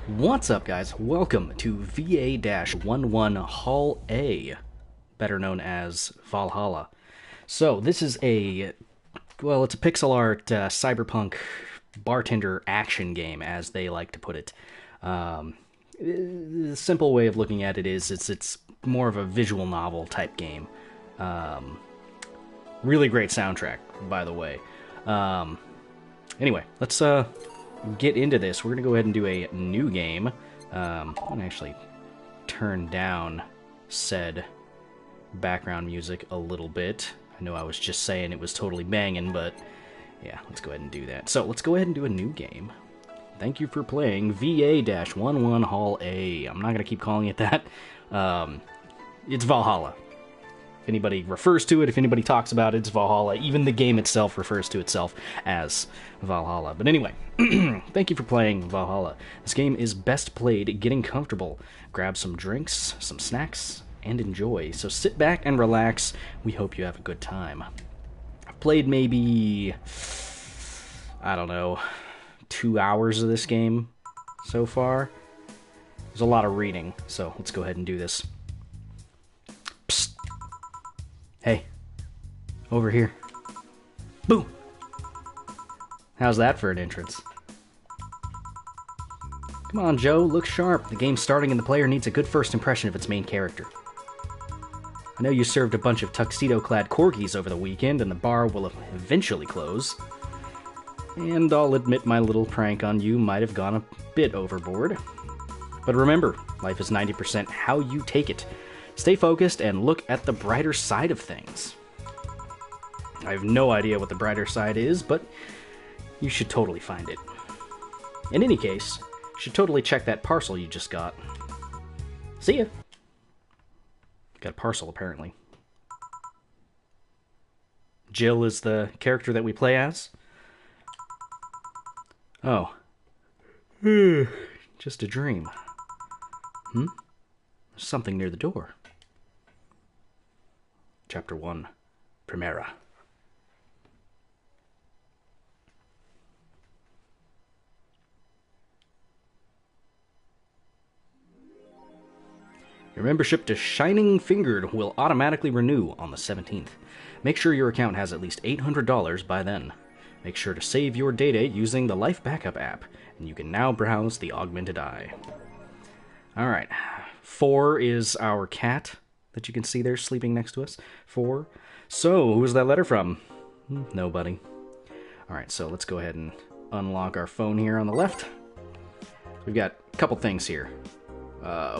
What's up, guys? Welcome to VA-11 Hall A, better known as Valhalla. So, this is it's a pixel art cyberpunk bartender action game, as they like to put it. The simple way of looking at it is it's more of a visual novel type game. Really great soundtrack, by the way. Anyway, let's get into this. We're going to go ahead and do a new game. I'm going to actually turn down said background music a little bit. I know I was just saying it was totally banging, but yeah, let's go ahead and do that. So let's go ahead and do a new game. Thank you for playing VA-11 Hall A. I'm not going to keep calling it that. It's Valhalla. If anybody refers to it, if anybody talks about it, it's Valhalla. Even the game itself refers to itself as Valhalla. But anyway, thank you for playing Valhalla. This game is best played getting comfortable. Grab some drinks, some snacks, and enjoy. So sit back and relax. We hope you have a good time. I've played maybe, I don't know, 2 hours of this game so far. There's a lot of reading, so let's go ahead and do this. Psst. Hey, over here. Boom! How's that for an entrance? Come on, Joe, look sharp. The game's starting and the player needs a good first impression of its main character. I know you served a bunch of tuxedo-clad corgis over the weekend, and the bar will eventually close. And I'll admit my little prank on you might have gone a bit overboard. But remember, life is 90% how you take it. Stay focused and look at the brighter side of things. I have no idea what the brighter side is, but you should totally find it. In any case, you should totally check that parcel you just got. See ya! Got a parcel, apparently. Jill is the character that we play as. Oh. Just a dream. There's something near the door. Chapter 1, Primera. Your membership to Shining Fingered will automatically renew on the 17th. Make sure your account has at least $800 by then. Make sure to save your data using the Life Backup app, and you can now browse the Augmented Eye. Alright, 4 is our cat that you can see there sleeping next to us. 4. So, who's that letter from? Nobody. Alright, so let's go ahead and unlock our phone here on the left. We've got a couple things here.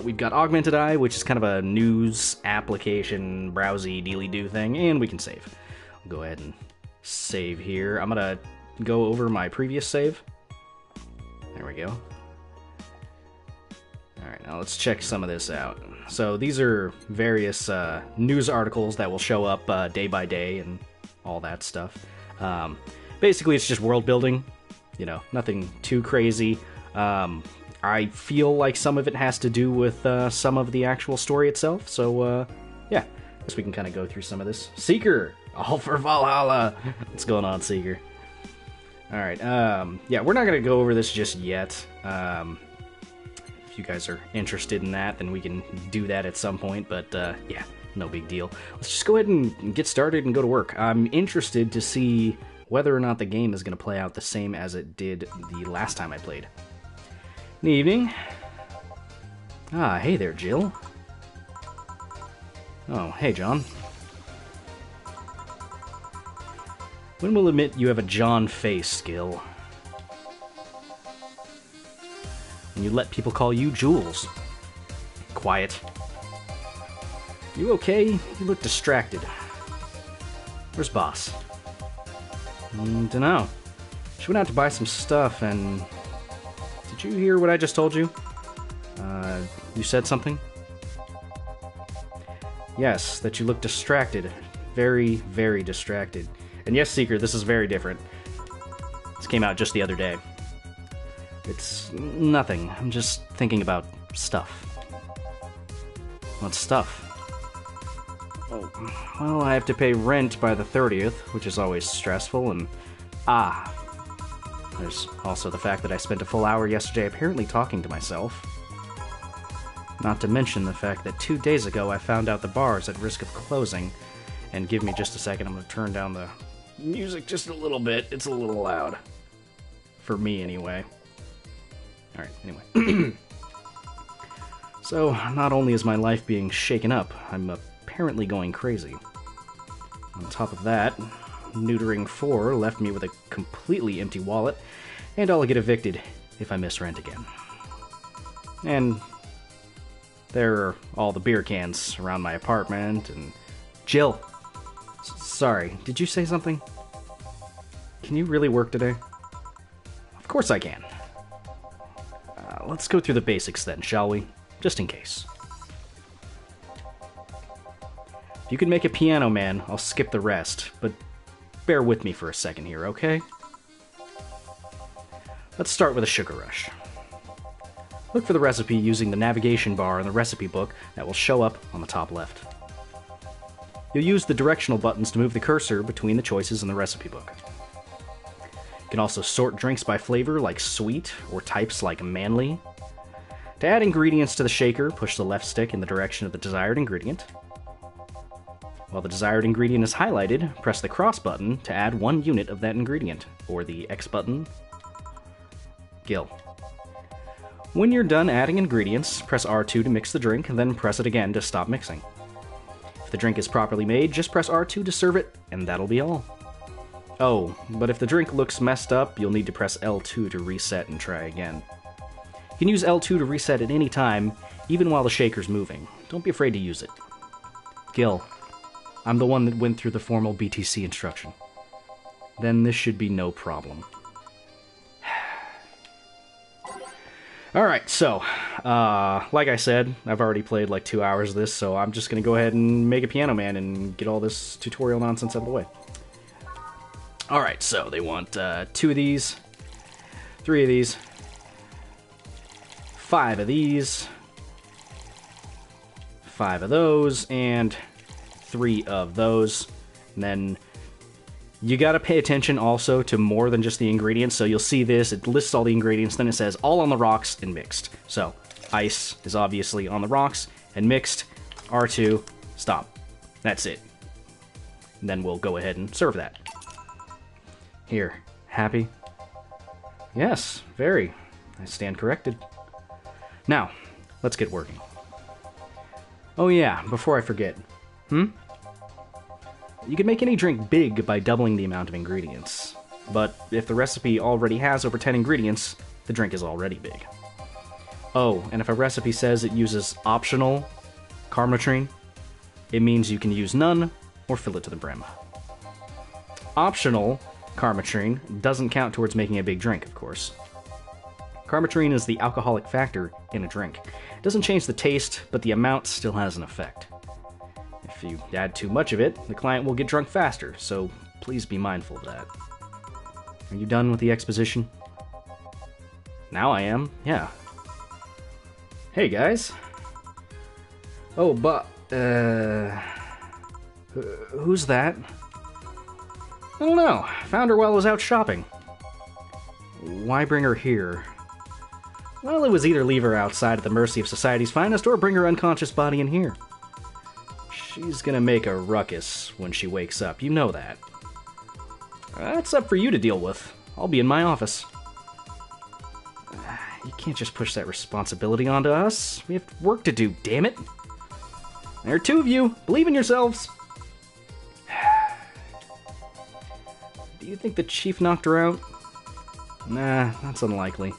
We've got Augmented Eye, which is kind of a news application, browsy, dealy-do thing, and we can save. I'll go ahead and save here. I'm gonna go over my previous save. There we go. Alright, now let's check some of this out. So these are various news articles that will show up day by day and all that stuff. Basically, it's just world building. You know, nothing too crazy. I feel like some of it has to do with some of the actual story itself. So, yeah, I guess we can kind of go through some of this. Seeker! All for Valhalla! What's going on, Seeker? Alright, yeah, we're not going to go over this just yet. If you guys are interested in that, then we can do that at some point, but yeah, no big deal. Let's just go ahead and get started and go to work. I'm interested to see whether or not the game is going to play out the same as it did the last time I played. Good evening. Ah, hey there, Jill. Oh, hey, John. When will admit you have a John face skill? And you let people call you Jules. Quiet. You okay? You look distracted. Where's Boss? Dunno. She went out to buy some stuff and... Did you hear what I just told you? You said something? Yes, that you look distracted. Very, very distracted. And yes, Seeker, this is very different. This came out just the other day. It's nothing. I'm just thinking about stuff. What stuff? Oh, well, I have to pay rent by the 30th, which is always stressful, and... Ah. There's also the fact that I spent a full hour yesterday apparently talking to myself. Not to mention the fact that 2 days ago I found out the bar is at risk of closing. And give me just a second, I'm going to turn down the music just a little bit. It's a little loud. For me, anyway. Alright, anyway. So, not only is my life being shaken up, I'm apparently going crazy. On top of that, neutering 4 left me with a completely empty wallet, and I'll get evicted if I miss rent again. And there are all the beer cans around my apartment, and... Jill! Sorry, did you say something? Can you really work today? Of course I can. Let's go through the basics then, shall we? Just in case. If you can make a piano man, I'll skip the rest, but bear with me for a second here, okay? Let's start with a sugar rush. Look for the recipe using the navigation bar in the recipe book that will show up on the top left. You'll use the directional buttons to move the cursor between the choices in the recipe book. You can also sort drinks by flavor like sweet, or types like manly. To add ingredients to the shaker, push the left stick in the direction of the desired ingredient. While the desired ingredient is highlighted, press the cross button to add 1 unit of that ingredient, or the X button. Gill. When you're done adding ingredients, press R2 to mix the drink, and then press it again to stop mixing. If the drink is properly made, just press R2 to serve it, and that'll be all. Oh, but if the drink looks messed up, you'll need to press L2 to reset and try again. You can use L2 to reset at any time, even while the shaker's moving. Don't be afraid to use it. Gil, I'm the one that went through the formal BTC instruction. Then this should be no problem. Alright, so, like I said, I've already played like 2 hours of this, so I'm just going to go ahead and make a piano man and get all this tutorial nonsense out of the way. Alright, so they want 2 of these, 3 of these, 5 of these, 5 of those, and 3 of those. And then you gotta pay attention also to more than just the ingredients. So you'll see this, it lists all the ingredients, then it says all on the rocks and mixed. So ice is obviously on the rocks and mixed, R2, stop. That's it. And then we'll go ahead and serve that. Here, happy? Yes, very. I stand corrected. Now, let's get working. Oh yeah, before I forget. You can make any drink big by doubling the amount of ingredients. But if the recipe already has over 10 ingredients, the drink is already big. Oh, and if a recipe says it uses optional karmatrine, it means you can use none or fill it to the brim. Optional karmatrine doesn't count towards making a big drink, of course. Karmatrine is the alcoholic factor in a drink. It doesn't change the taste, but the amount still has an effect. If you add too much of it, the client will get drunk faster, so please be mindful of that. Are you done with the exposition? Now I am, yeah. Hey guys. Oh, but, who's that? I don't know. Found her while I was out shopping. Why bring her here? Well, it was either leave her outside at the mercy of society's finest or bring her unconscious body in here. She's gonna make a ruckus when she wakes up, you know that. That's up for you to deal with. I'll be in my office. You can't just push that responsibility onto us. We have work to do, damn it. There are 2 of you. Believe in yourselves. Do you think the chief knocked her out? Nah, that's unlikely.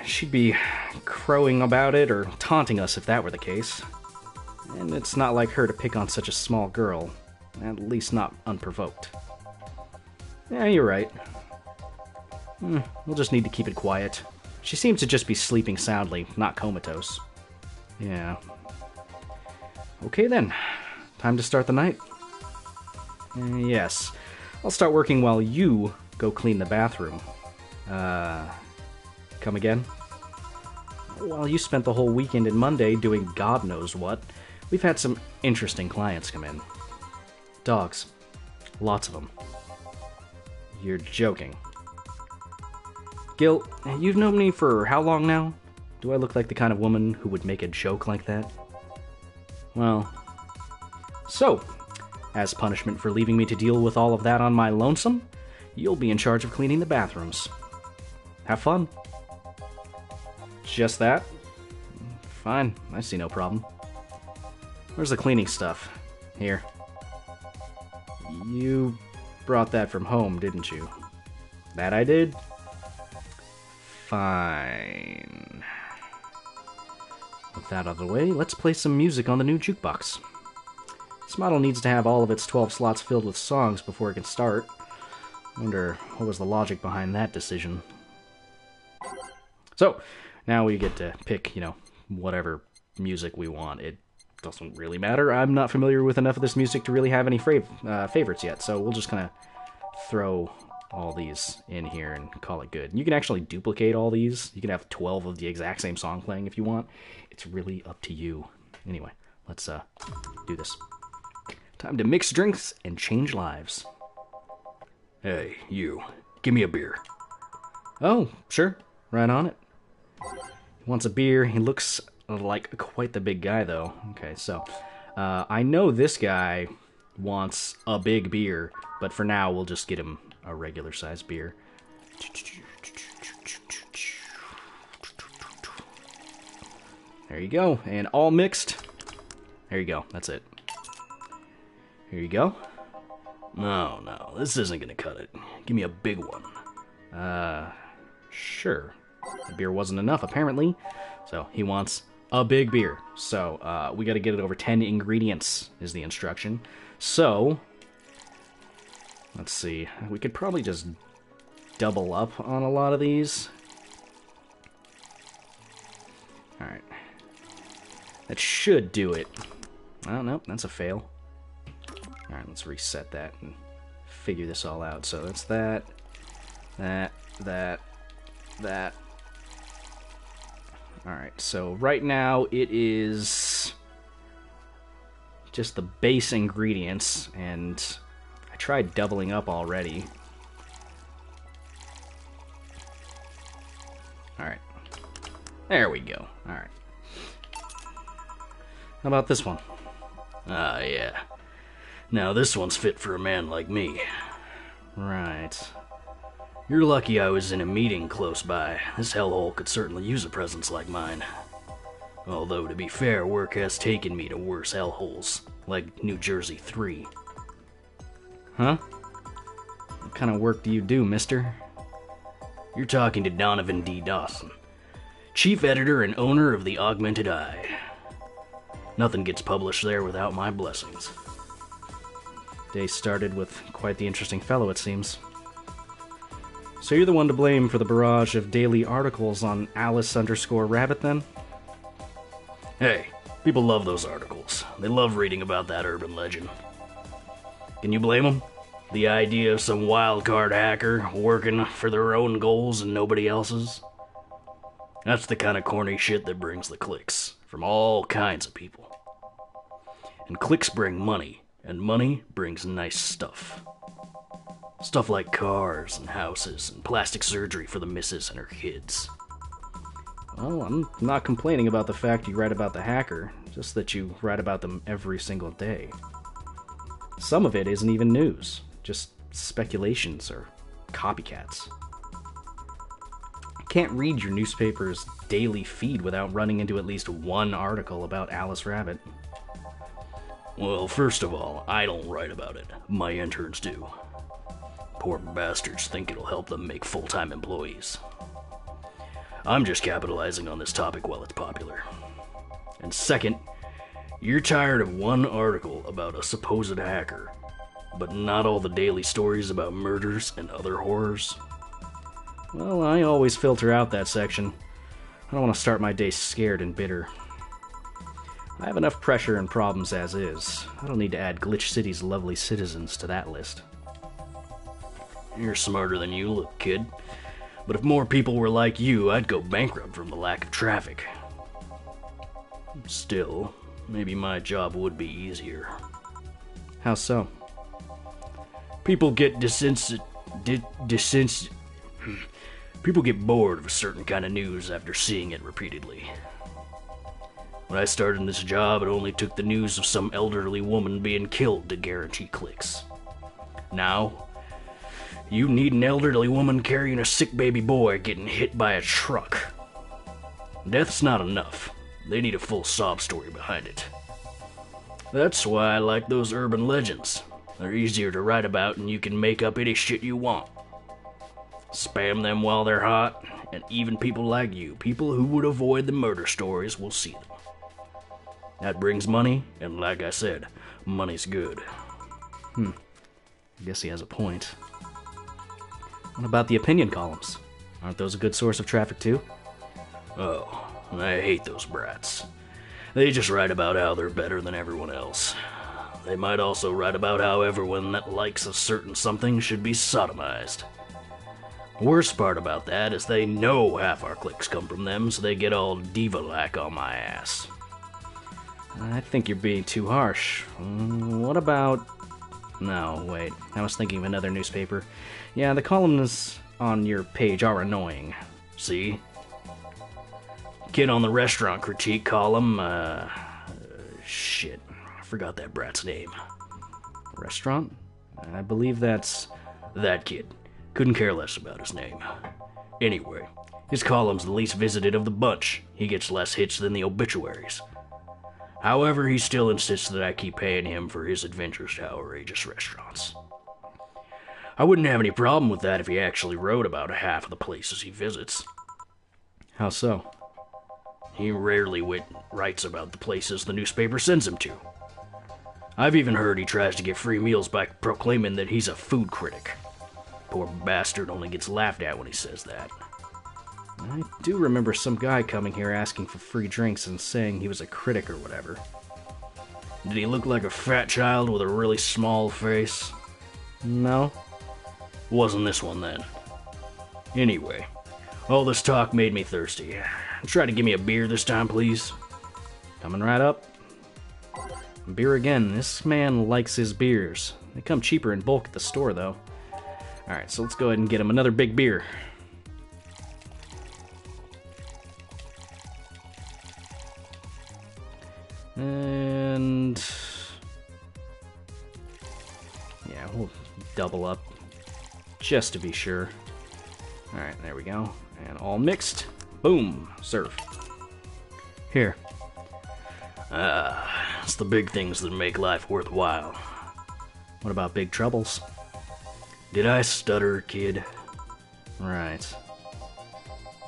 She'd be crowing about it or taunting us if that were the case. And it's not like her to pick on such a small girl, at least not unprovoked. Yeah, you're right. We'll just need to keep it quiet. She seems to just be sleeping soundly, not comatose. Yeah. Okay then, time to start the night. Yes, I'll start working while you go clean the bathroom. Come again? While you spent the whole weekend and Monday doing God knows what, we've had some interesting clients come in. Dogs. Lots of them. You're joking. Gil, you've known me for how long now? Do I look like the kind of woman who would make a joke like that? Well, so, as punishment for leaving me to deal with all of that on my lonesome, you'll be in charge of cleaning the bathrooms. Have fun. Just that? Fine, I see no problem. Where's the cleaning stuff? Here. You brought that from home, didn't you? That I did? Fine. With that out of the way, let's play some music on the new jukebox. This model needs to have all of its 12 slots filled with songs before it can start. I wonder what was the logic behind that decision. So, now we get to pick, whatever music we want. It doesn't really matter. I'm not familiar with enough of this music to really have any favorites yet, so we'll just kind of throw all these in here and call it good. You can actually duplicate all these. You can have 12 of the exact same song playing if you want. It's really up to you. Anyway, let's do this. Time to mix drinks and change lives. Hey, you. Give me a beer. Oh, sure. Right on it. He wants a beer. He looks like quite the big guy, though. Okay, so I know this guy wants a big beer, but for now we'll just get him a regular size beer. There you go, and all mixed. There you go, that's it. Here you go. No, this isn't gonna cut it. Give me a big one. Sure. The beer wasn't enough, apparently. So, he wants a big beer. So, we gotta get it over 10 ingredients, is the instruction. So, let's see. We could probably just double up on a lot of these. Alright. That should do it. Oh, no, that's a fail. Alright, let's reset that and figure this all out. So that's that. Alright, so right now it is just the base ingredients, and I tried doubling up already. Alright. There we go. Alright. How about this one? Ah, yeah. Now this one's fit for a man like me. Right. You're lucky I was in a meeting close by. This hellhole could certainly use a presence like mine. Although, to be fair, work has taken me to worse hellholes, like New Jersey 3. Huh? What kind of work do you do, mister? You're talking to Donovan D. Dawson, chief editor and owner of the Augmented Eye. Nothing gets published there without my blessings. Day started with quite the interesting fellow, it seems. So you're the one to blame for the barrage of daily articles on Alice_Rabbit, then? Hey, people love those articles. They love reading about that urban legend. Can you blame them? The idea of some wildcard hacker working for their own goals and nobody else's? That's the kind of corny shit that brings the clicks, from all kinds of people. And clicks bring money, and money brings nice stuff. Stuff like cars and houses and plastic surgery for the missus and her kids. Well, I'm not complaining about the fact you write about the hacker, just that you write about them every single day. Some of it isn't even news, just speculations or copycats. I can't read your newspaper's daily feed without running into at least one article about Alice Rabbit. Well, first of all, I don't write about it. My interns do. Poor bastards think it'll help them make full-time employees. I'm just capitalizing on this topic while it's popular. And second, you're tired of one article about a supposed hacker, but not all the daily stories about murders and other horrors. Well, I always filter out that section. I don't want to start my day scared and bitter. I have enough pressure and problems as is. I don't need to add Glitch City's lovely citizens to that list. You're smarter than you look, kid. But if more people were like you, I'd go bankrupt from the lack of traffic. Still, maybe my job would be easier. How so? People get People get bored of a certain kind of news after seeing it repeatedly. When I started in this job, it only took the news of some elderly woman being killed to guarantee clicks. Now, you need an elderly woman carrying a sick baby boy getting hit by a truck. Death's not enough. They need a full sob story behind it. That's why I like those urban legends. They're easier to write about and you can make up any shit you want. Spam them while they're hot, and even people like you, people who would avoid the murder stories, will see them. That brings money, and like I said, money's good. I guess he has a point. What about the opinion columns? Aren't those a good source of traffic too? Oh, I hate those brats. They just write about how they're better than everyone else. They might also write about how everyone that likes a certain something should be sodomized. The worst part about that is they know half our clicks come from them, so they get all diva-like on my ass. I think you're being too harsh. What about... No, wait. I was thinking of another newspaper. Yeah, the columns on your page are annoying. See? Kid on the restaurant critique column, shit. I forgot that brat's name. Restaurant? I believe that's... That kid. Couldn't care less about his name. Anyway, his column's the least visited of the bunch. He gets less hits than the obituaries. However, he still insists that I keep paying him for his adventures to outrageous restaurants. I wouldn't have any problem with that if he actually wrote about half of the places he visits. How so? He rarely writes about the places the newspaper sends him to. I've even heard he tries to get free meals by proclaiming that he's a food critic. Poor bastard only gets laughed at when he says that. I do remember some guy coming here asking for free drinks and saying he was a critic or whatever. Did he look like a fat child with a really small face? No. Wasn't this one then. Anyway, all this talk made me thirsty. Try to give me a beer this time, please. Coming right up. Beer again. This man likes his beers. They come cheaper in bulk at the store, though. Alright, so let's go ahead and get him another big beer. And... yeah, we'll double up. Just to be sure. Alright, there we go. And all mixed. Boom. Serve. Here. It's the big things that make life worthwhile. What about big troubles? Did I stutter, kid? Right.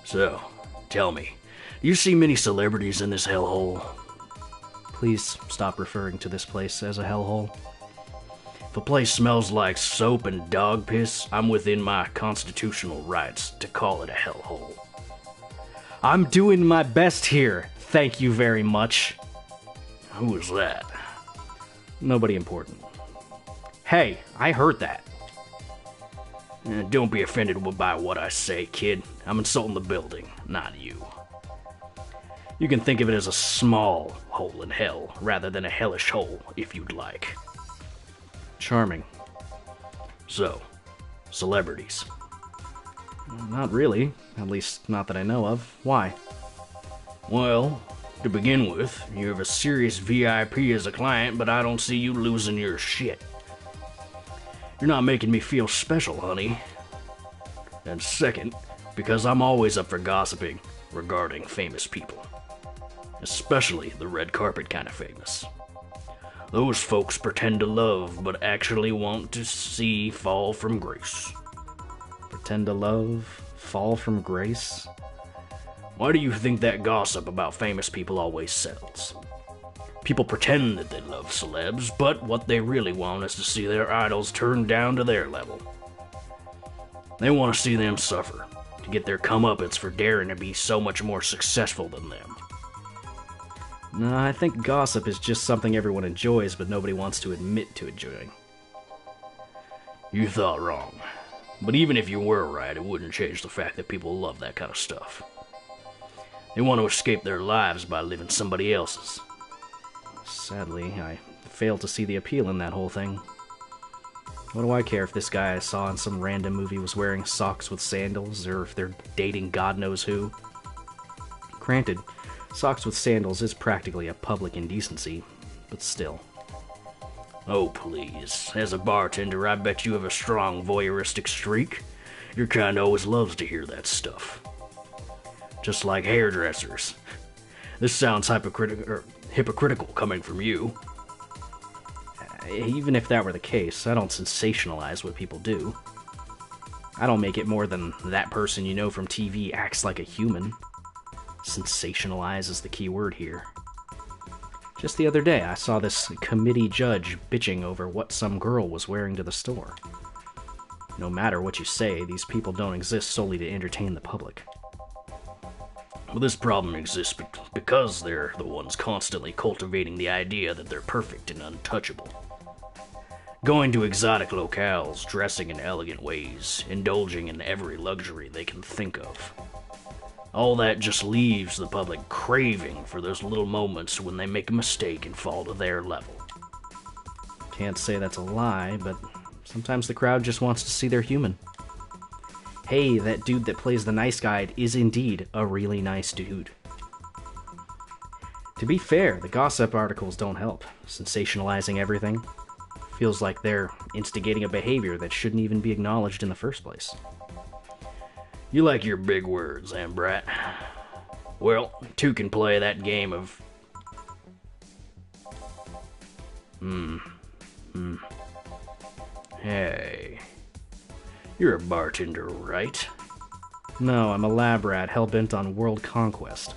So, tell me, do you see many celebrities in this hellhole? Please stop referring to this place as a hellhole. If a place smells like soap and dog piss, I'm within my constitutional rights to call it a hellhole. I'm doing my best here, thank you very much. Who was that? Nobody important. Hey, I heard that. Don't be offended by what I say, kid. I'm insulting the building, not you. You can think of it as a small hole in hell, rather than a hellish hole, if you'd like. Charming. So, celebrities. Not really. At least, not that I know of. Why? Well, to begin with, you have a serious VIP as a client, but I don't see you losing your shit. You're not making me feel special, honey. And second, because I'm always up for gossiping regarding famous people. Especially the red carpet kind of famous. Those folks pretend to love, but actually want to see fall from grace. Pretend to love, fall from grace? Why do you think that gossip about famous people always sells? People pretend that they love celebs, but what they really want is to see their idols turned down to their level. They want to see them suffer, to get their comeuppance for daring to be so much more successful than them. No, I think gossip is just something everyone enjoys, but nobody wants to admit to enjoying. You thought wrong. But even if you were right, it wouldn't change the fact that people love that kind of stuff. They want to escape their lives by living somebody else's. Sadly, I fail to see the appeal in that whole thing. What do I care if this guy I saw in some random movie was wearing socks with sandals, or if they're dating God knows who? Granted, socks with sandals is practically a public indecency, but still. Oh, please. As a bartender, I bet you have a strong voyeuristic streak. Your kind always loves to hear that stuff. Just like hairdressers. This sounds hypocritical coming from you. Even if that were the case, I don't sensationalize what people do. I don't make it more than that person you know from TV acts like a human. Sensationalize is the key word here. Just the other day, I saw this committee judge bitching over what some girl was wearing to the store. No matter what you say, these people don't exist solely to entertain the public. Well, this problem exists because they're the ones constantly cultivating the idea that they're perfect and untouchable. Going to exotic locales, dressing in elegant ways, indulging in every luxury they can think of. All that just leaves the public craving for those little moments when they make a mistake and fall to their level. Can't say that's a lie, but sometimes the crowd just wants to see they're human. Hey, that dude that plays the nice guy is indeed a really nice dude. To be fair, the gossip articles don't help. Sensationalizing everything feels like they're instigating a behavior that shouldn't even be acknowledged in the first place. You like your big words, Brat? Well, two can play that game of... Hey... You're a bartender, right? No, I'm a lab rat hell-bent on world conquest.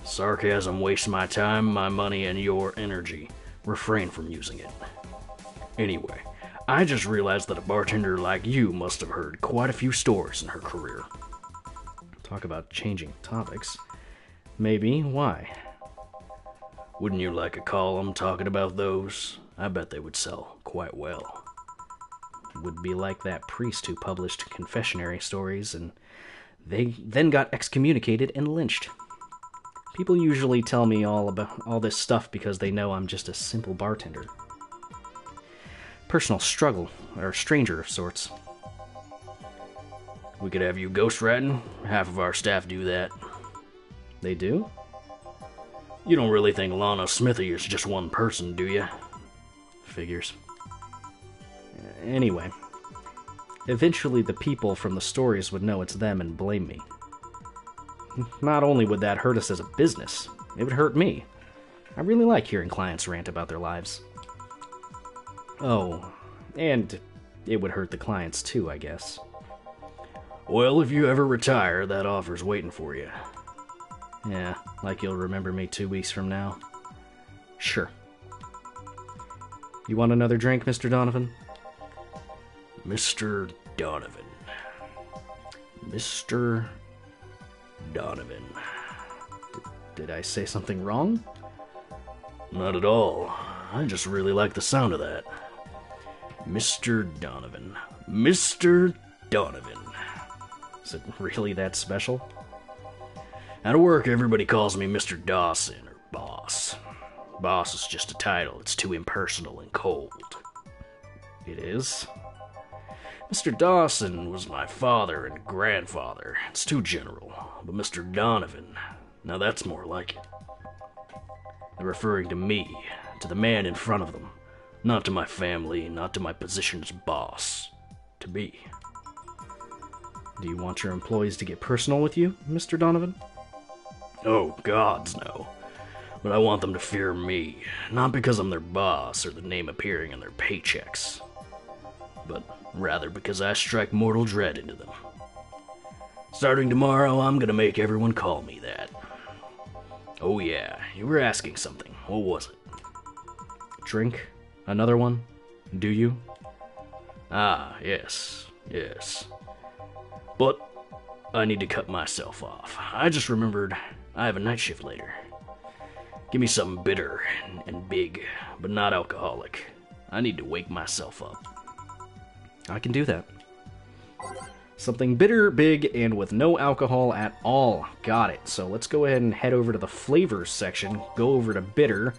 Sarcasm wastes my time, my money, and your energy. Refrain from using it. Anyway, I just realized that a bartender like you must have heard quite a few stories in her career. Talk about changing topics. Maybe. Why? Wouldn't you like a column talking about those? I bet they would sell quite well. Would be like that priest who published confessionary stories and they then got excommunicated and lynched. People usually tell me all about all this stuff because they know I'm just a simple bartender. Personal struggle, or stranger of sorts. We could have you ghostwriting. Half of our staff do that. They do? You don't really think Lana Smithy is just one person, do you? Figures. Anyway, eventually the people from the stories would know it's them and blame me. Not only would that hurt us as a business, it would hurt me. I really like hearing clients rant about their lives. Oh, and it would hurt the clients too, I guess. Well, if you ever retire, that offer's waiting for you. Yeah, like you'll remember me 2 weeks from now. Sure. You want another drink, Mr. Donovan? Mr. Donovan. Mr. Donovan. Did I say something wrong? Not at all. I just really like the sound of that. Mr. Donovan. Mr. Donovan. Is it really that special? At work, everybody calls me Mr. Dawson, or Boss. Boss is just a title. It's too impersonal and cold. It is? Mr. Dawson was my father and grandfather. It's too general. But Mr. Donovan, now that's more like it. They're referring to me, to the man in front of them. Not to my family, not to my position as boss. To me. Do you want your employees to get personal with you, Mr. Donovan? Oh, gods, no. But I want them to fear me, not because I'm their boss or the name appearing in their paychecks, but rather because I strike mortal dread into them. Starting tomorrow, I'm gonna make everyone call me that. Oh yeah, you were asking something. What was it? Drink? Another one? Do you? Ah, yes. But I need to cut myself off. I just remembered I have a night shift later. Give me something bitter and big, but not alcoholic. I need to wake myself up. I can do that. Something bitter, big, and with no alcohol at all. Got it. So let's go ahead and head over to the flavors section, go over to bitter,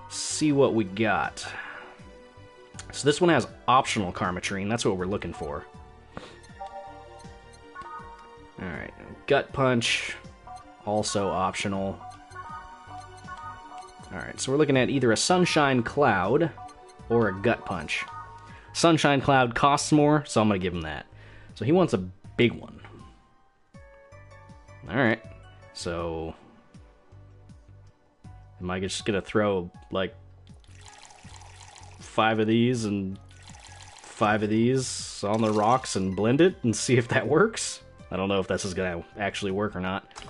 see what we got. So this one has optional karmatrine. That's what we're looking for. Alright, gut punch, also optional. Alright, so we're looking at either a sunshine cloud or a gut punch. Sunshine cloud costs more, so I'm going to give him that. So he wants a big one. Alright, so am I just going to throw like 5 of these and 5 of these on the rocks and blend it and see if that works? I don't know if this is going to actually work or not.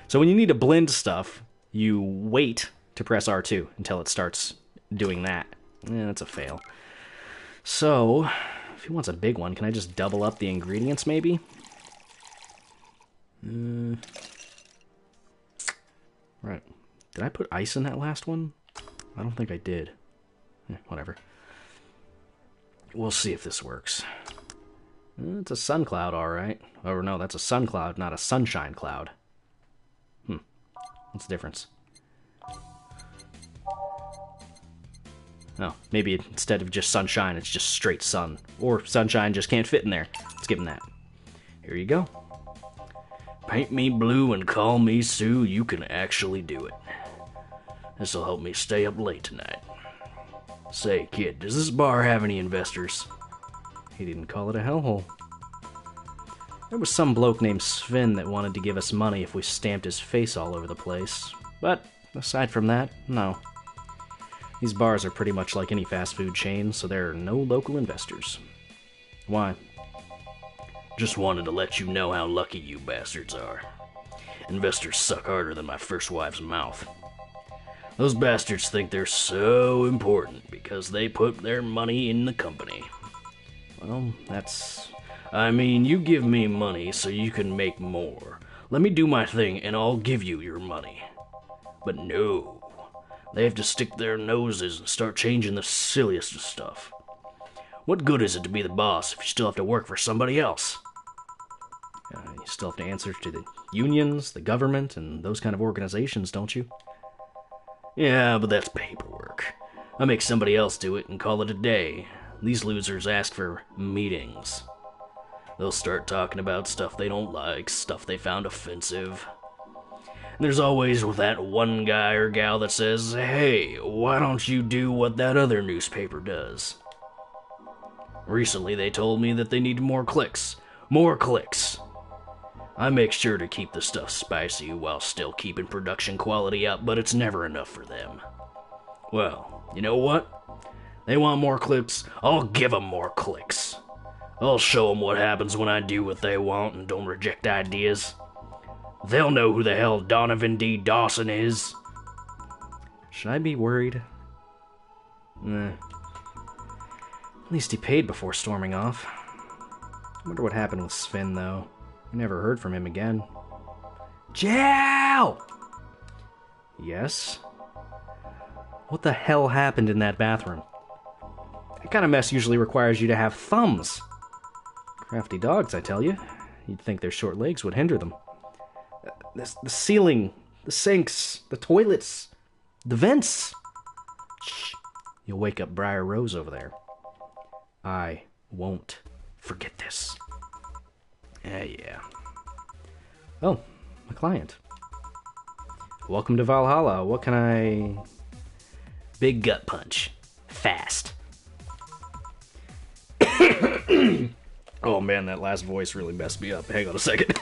So when you need to blend stuff, you wait to press R2 until it starts doing that. That's a fail. So, if he wants a big one, can I just double up the ingredients maybe? Right. Did I put ice in that last one? I don't think I did. Whatever. We'll see if this works. It's a sun cloud, alright. Oh, no, that's a sun cloud, not a sunshine cloud. What's the difference? Oh, maybe instead of just sunshine, it's just straight sun. Or sunshine just can't fit in there. Let's give him that. Here you go. Paint me blue and call me Sue, you can actually do it. This'll help me stay up late tonight. Say, kid, does this bar have any investors? He didn't call it a hellhole. There was some bloke named Sven that wanted to give us money if we stamped his face all over the place. But, aside from that, no. These bars are pretty much like any fast food chain, so there are no local investors. Why? Just wanted to let you know how lucky you bastards are. Investors suck harder than my first wife's mouth. Those bastards think they're so important because they put their money in the company. Well, that's... I mean, you give me money so you can make more. Let me do my thing and I'll give you your money. But no. They have to stick their noses and start changing the silliest of stuff. What good is it to be the boss if you still have to work for somebody else? You still have to answer to the unions, the government, and those kind of organizations, don't you? Yeah, but that's paperwork. I make somebody else do it and call it a day. These losers ask for meetings. They'll start talking about stuff they don't like, stuff they found offensive. And there's always that one guy or gal that says, hey, why don't you do what that other newspaper does? Recently they told me that they need more clicks. More clicks. I make sure to keep the stuff spicy while still keeping production quality up, but it's never enough for them. Well, you know what? They want more clicks, I'll give them more clicks. I'll show them what happens when I do what they want and don't reject ideas. They'll know who the hell Donovan D. Dawson is. Should I be worried? Nah. At least he paid before storming off. I wonder what happened with Sven, though. We never heard from him again. Jow! Yes? What the hell happened in that bathroom? That kind of mess usually requires you to have thumbs. Crafty dogs, I tell you. You'd think their short legs would hinder them. The ceiling, the sinks, the toilets, the vents. Shh. You'll wake up Briar Rose over there. I won't forget this. Yeah. Oh, my client. Welcome to Valhalla. What can I... Big gut punch. Fast. Oh man, that last voice really messed me up. Hang on a second.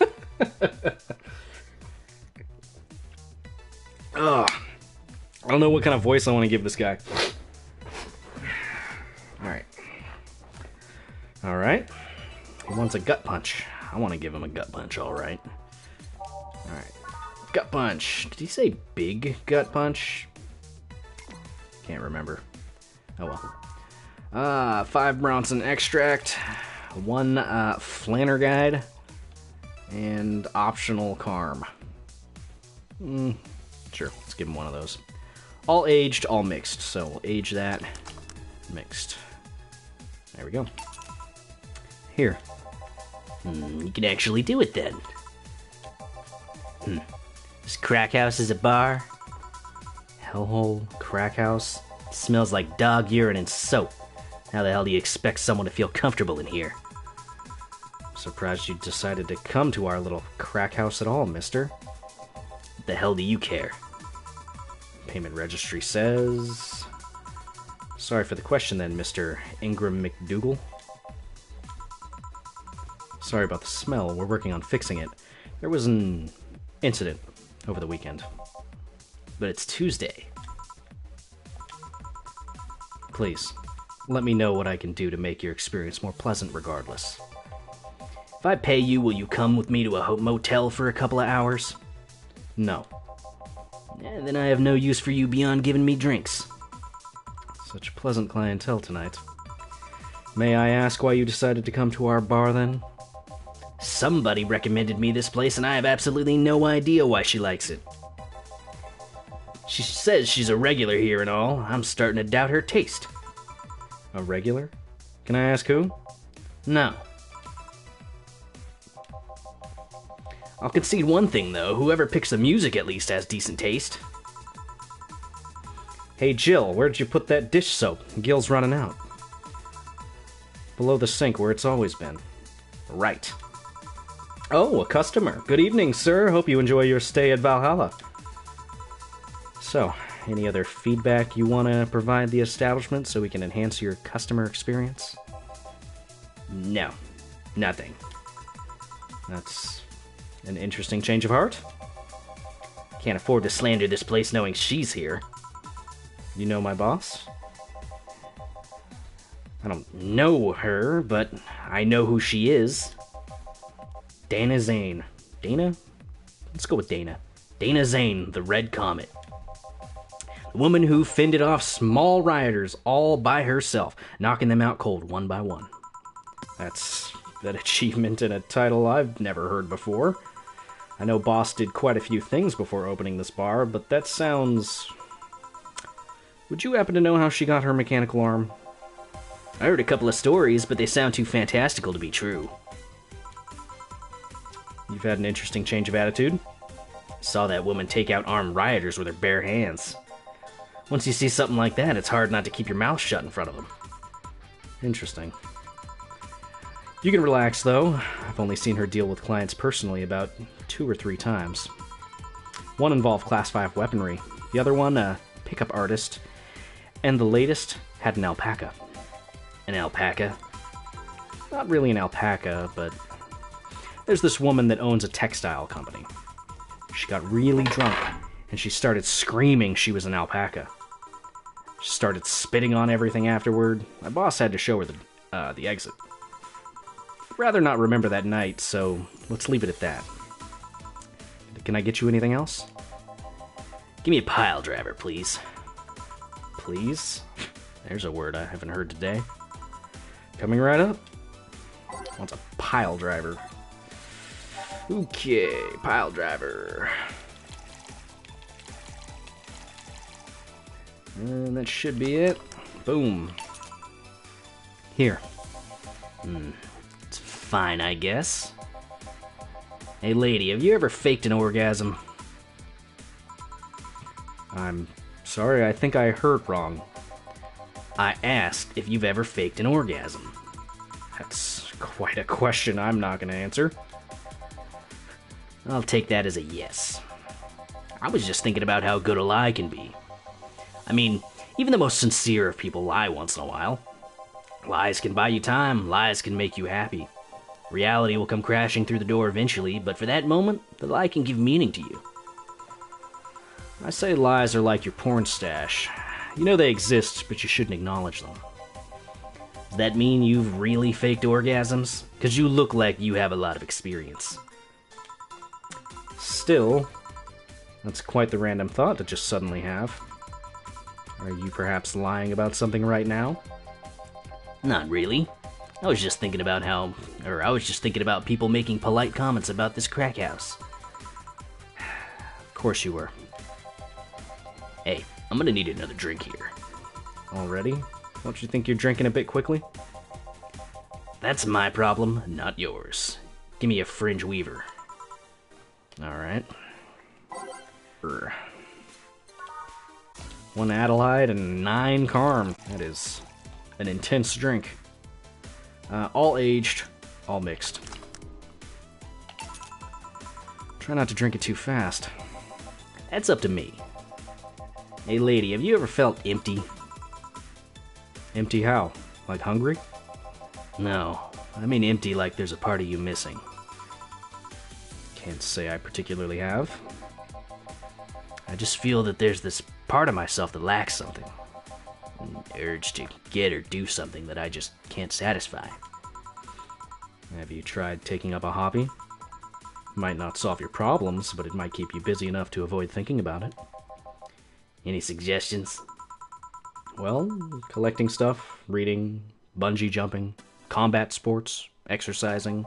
I don't know what kind of voice I want to give this guy. Alright. He wants a gut punch. I want to give him a gut punch, alright. Alright. Gut punch. Did he say big gut punch? Can't remember. Oh well. 5 Bronson extract. 1 Flanner guide. And optional Carm. Sure, let's give him one of those. All aged, all mixed. So we'll age that. Mixed. There we go. Here. You can actually do it then. This crack house is a bar. Hellhole, crack house. Smells like dog urine and soap. How the hell do you expect someone to feel comfortable in here? Surprised you decided to come to our little crack house at all, mister. What the hell do you care? Payment registry says... Sorry for the question then, Mr. Ingram McDougal. Sorry about the smell. We're working on fixing it. There was an incident over the weekend. But it's Tuesday. Please, let me know what I can do to make your experience more pleasant regardless. If I pay you, will you come with me to a motel for a couple of hours? No. Then I have no use for you beyond giving me drinks. Such pleasant clientele tonight. May I ask why you decided to come to our bar then? Somebody recommended me this place and I have absolutely no idea why she likes it. She says she's a regular here and all. I'm starting to doubt her taste. A regular? Can I ask who? No. I'll concede one thing though, whoever picks the music at least has decent taste. Hey Jill, where'd you put that dish soap? Gil's running out. Below the sink where it's always been. Right. Oh, a customer. Good evening, sir. Hope you enjoy your stay at Valhalla. So, any other feedback you want to provide the establishment so we can enhance your customer experience? No, nothing. That's an interesting change of heart. Can't afford to slander this place knowing she's here. You know my boss? I don't know her, but I know who she is. Dana Zane. Dana? Let's go with Dana. Dana Zane, the Red Comet. The woman who fended off small rioters all by herself, knocking them out cold one by one. That's an achievement and a title I've never heard before. I know Boss did quite a few things before opening this bar, but that sounds... Would you happen to know how she got her mechanical arm? I heard a couple of stories, but they sound too fantastical to be true. You've had an interesting change of attitude? Saw that woman take out armed rioters with her bare hands. Once you see something like that, it's hard not to keep your mouth shut in front of them. Interesting. You can relax, though. I've only seen her deal with clients personally about 2 or 3 times. One involved Class 5 weaponry, the other one a pickup artist, and the latest had an alpaca. An alpaca? Not really an alpaca, but there's this woman that owns a textile company. She got really drunk, and she started screaming she was an alpaca. She started spitting on everything afterward. My boss had to show her the exit. I'd rather not remember that night, so let's leave it at that. Can I get you anything else? Give me a pile driver, please. Please? There's a word I haven't heard today. Coming right up. Wants a pile driver. Okay, pile driver. And that should be it. Boom. Here. It's fine, I guess. Hey lady, have you ever faked an orgasm? I'm sorry, I think I heard wrong. I asked if you've ever faked an orgasm. That's quite a question I'm not going to answer. I'll take that as a yes. I was just thinking about how good a lie can be. I mean, even the most sincere of people lie once in a while. Lies can buy you time, lies can make you happy. Reality will come crashing through the door eventually, but for that moment, the lie can give meaning to you. I say lies are like your porn stash. You know they exist, but you shouldn't acknowledge them. Does that mean you've really faked orgasms? Because you look like you have a lot of experience. Still, that's quite the random thought to just suddenly have. Are you perhaps lying about something right now? Not really. I was just thinking about people making polite comments about this crack house. Of course you were. Hey, I'm gonna need another drink here. Already? Don't you think you're drinking a bit quickly? That's my problem, not yours. Give me a fringe weaver. Alright. 1 Adelaide and 9 Carm. That is an intense drink. All aged, all mixed. Try not to drink it too fast. That's up to me. Hey lady, have you ever felt empty? Empty how? Like hungry? No, I mean empty like there's a part of you missing. Can't say I particularly have. I just feel that there's this part of myself that lacks something. An urge to get or do something that I just can't satisfy. Have you tried taking up a hobby? Might not solve your problems, but it might keep you busy enough to avoid thinking about it. Any suggestions? Well, collecting stuff, reading, bungee jumping, combat sports, exercising.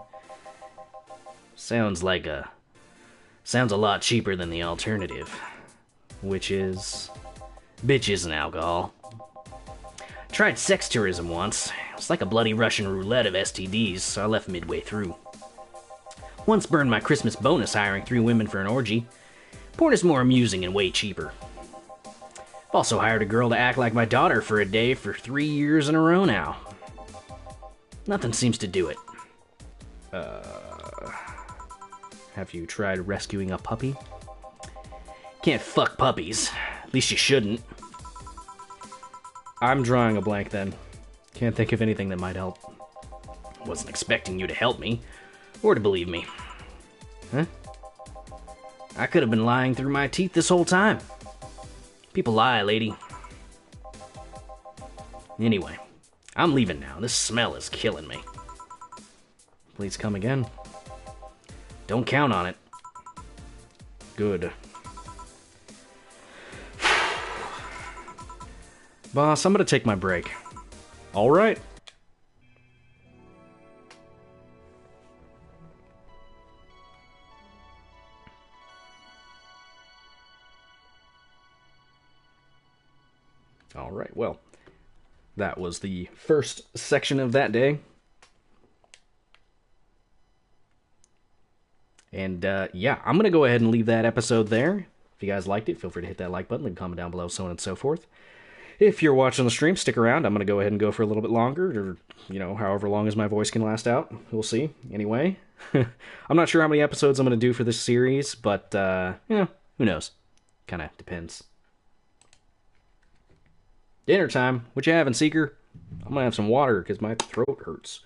Sounds a lot cheaper than the alternative. Which is... Bitches and alcohol. Tried sex tourism once. It's like a bloody Russian roulette of STDs, so I left midway through. Once burned my Christmas bonus hiring 3 women for an orgy. Porn is more amusing and way cheaper. I've also hired a girl to act like my daughter for a day for 3 years in a row now. Nothing seems to do it. Have you tried rescuing a puppy? Can't fuck puppies. At least you shouldn't. I'm drawing a blank then. Can't think of anything that might help. Wasn't expecting you to help me, or to believe me. Huh? I could have been lying through my teeth this whole time. People lie, lady. Anyway, I'm leaving now. This smell is killing me. Please come again. Don't count on it. Good. Boss, I'm gonna take my break. All right. All right, well, that was the first section of that day. And, yeah, I'm going to go ahead and leave that episode there. If you guys liked it, feel free to hit that like button, leave a comment down below, so on and so forth. If you're watching the stream, stick around. I'm going to go ahead and go for a little bit longer, or, you know, however long as my voice can last out. We'll see. Anyway, I'm not sure how many episodes I'm going to do for this series, but, you know, who knows? Kind of depends. Dinner time. What you having, Seeker? I'm going to have some water because my throat hurts.